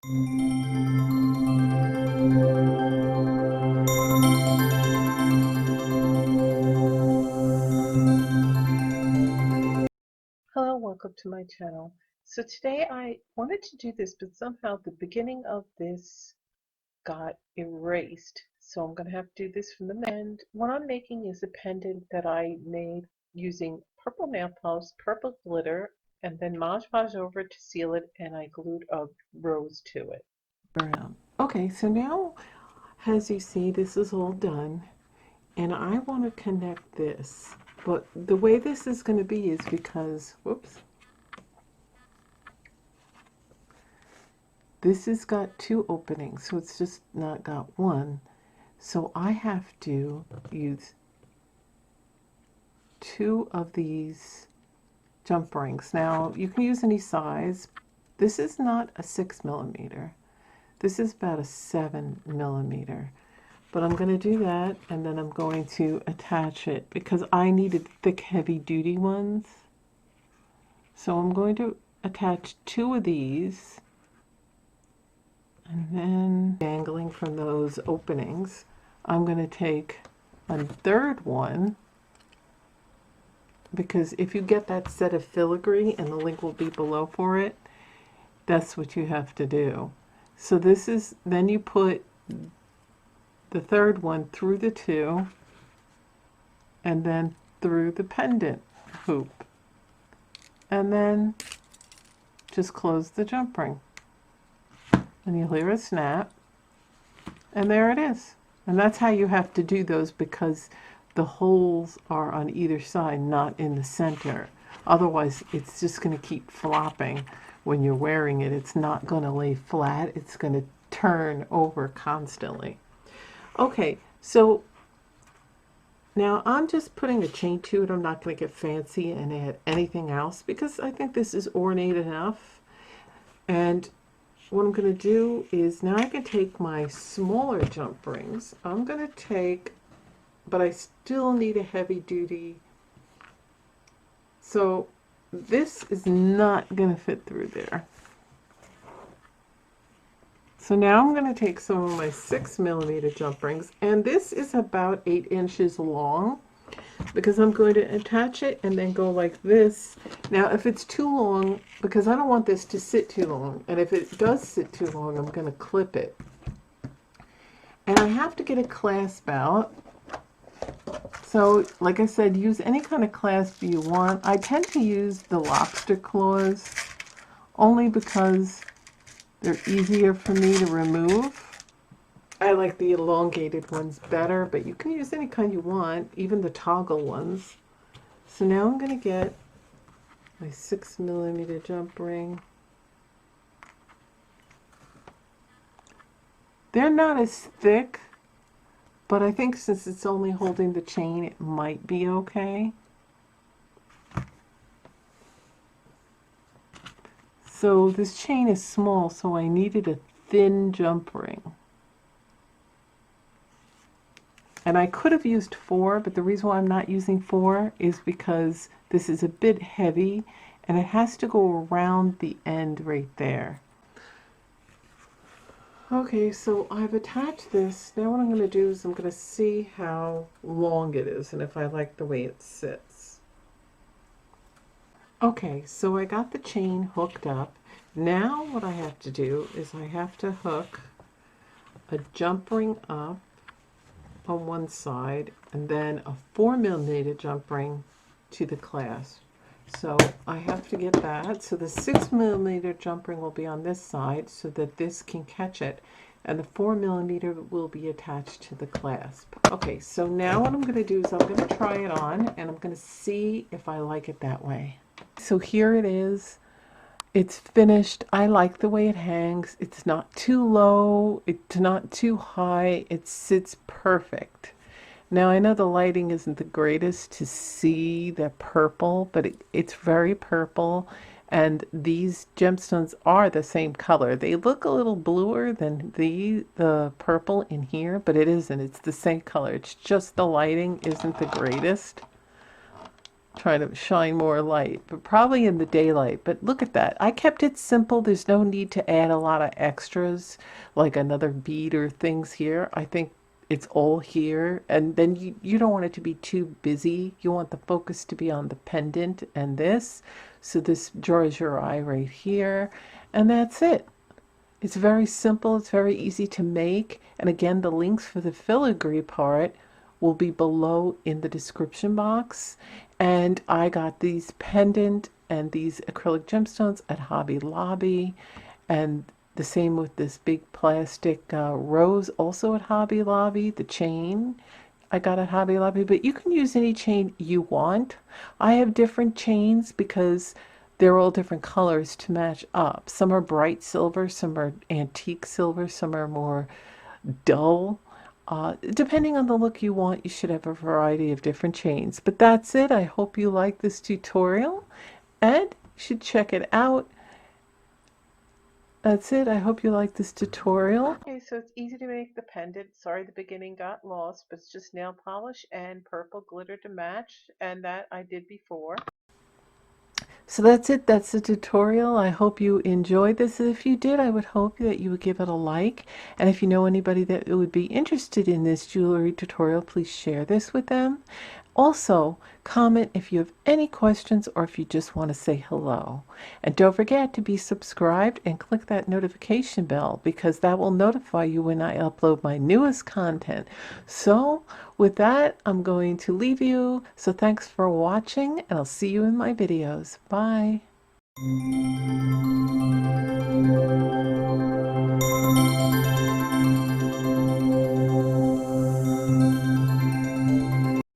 Hello, welcome to my channel. So today I wanted to do this, but somehow the beginning of this got erased. So I'm going to have to do this from the end. What I'm making is a pendant that I made using purple nail polish, purple glitter, and then Mod Podge over it to seal it, and I glued a rose to it. Brown. Okay, so now as you see, this is all done, and I want to connect this. But the way this is going to be is because, whoops, this has got two openings, so it's just not got one. So I have to use two of these jump rings. Now, you can use any size. This is not a 6mm. This is about a 7mm. But I'm going to do that, and then I'm going to attach it because I needed thick, heavy-duty ones. So I'm going to attach two of these, and then dangling from those openings, I'm going to take a third one, because if you get that set of filigree, and the link will be below for it, that's what you have to do. So this is, then you put the third one through the two, and then through the pendant hoop, and then just close the jump ring, and you'll hear a snap, and there it is. And that's how you have to do those, because the holes are on either side, not in the center. Otherwise it's just going to keep flopping when you're wearing it. It's not going to lay flat, it's going to turn over constantly. Okay, so now I'm just putting a chain to it. I'm not going to get fancy and add anything else because I think this is ornate enough. And what I'm going to do is, now I can take my smaller jump rings. I'm going to take, but I still need a heavy duty. So this is not going to fit through there. So now I'm going to take some of my 6mm jump rings, and this is about 8 inches long, because I'm going to attach it and then go like this. Now if it's too long, because I don't want this to sit too long, and if it does sit too long, I'm going to clip it. And I have to get a clasp out. So like I said, use any kind of clasp you want. I tend to use the lobster claws only because they're easier for me to remove. I like the elongated ones better, but you can use any kind you want, even the toggle ones. So now I'm going to get my 6mm jump ring. They're not as thick, but I think since it's only holding the chain, it might be okay. So this chain is small, so I needed a thin jump ring. And I could have used 4, but the reason why I'm not using 4 is because this is a bit heavy and it has to go around the end right there. Okay, so I've attached this. Now what I'm going to do is I'm going to see how long it is and if I like the way it sits. Okay, so I got the chain hooked up. Now what I have to do is I have to hook a jump ring up on one side and then a 4mm jump ring to the clasp. So I have to get that. So the 6mm jump ring will be on this side so that this can catch it, and the 4mm will be attached to the clasp. Okay, so now what I'm going to do is I'm going to try it on and I'm going to see if I like it that way. So here it is. It's finished. I like the way it hangs. It's not too low, it's not too high. It sits perfect. Now I know the lighting isn't the greatest to see the purple, but it's very purple, and these gemstones are the same color. They look a little bluer than the purple in here, but it isn't. It's the same color. It's just the lighting isn't the greatest. trying to shine more light, but probably in the daylight. But look at that. I kept it simple. There's no need to add a lot of extras like another bead or things here. I think it's all here. And then you don't want it to be too busy. You want the focus to be on the pendant and this. So this draws your eye right here. And that's it. It's very simple. It's very easy to make. And again, the links for the filigree part will be below in the description box. And I got these pendant and these acrylic gemstones at Hobby Lobby, and the same with this big plastic rose also at Hobby Lobby. The chain I got at Hobby Lobby, but you can use any chain you want. I have different chains because they're all different colors to match up. Some are bright silver, some are antique silver, some are more dull. Depending on the look you want, you should have a variety of different chains. But that's it. I hope you like this tutorial and you should check it out. That's it. I hope you like this tutorial. Okay, so it's easy to make the pendant. Sorry the beginning got lost, but it's just nail polish and purple glitter to match, and that I did before. So that's it. That's the tutorial. I hope you enjoyed this. If you did, I would hope that you would give it a like. And if you know anybody that would be interested in this jewelry tutorial, please share this with them. Also, comment if you have any questions or if you just want to say hello. And don't forget to be subscribed and click that notification bell because that will notify you when I upload my newest content. So with that, I'm going to leave you. So thanks for watching and I'll see you in my videos. Bye.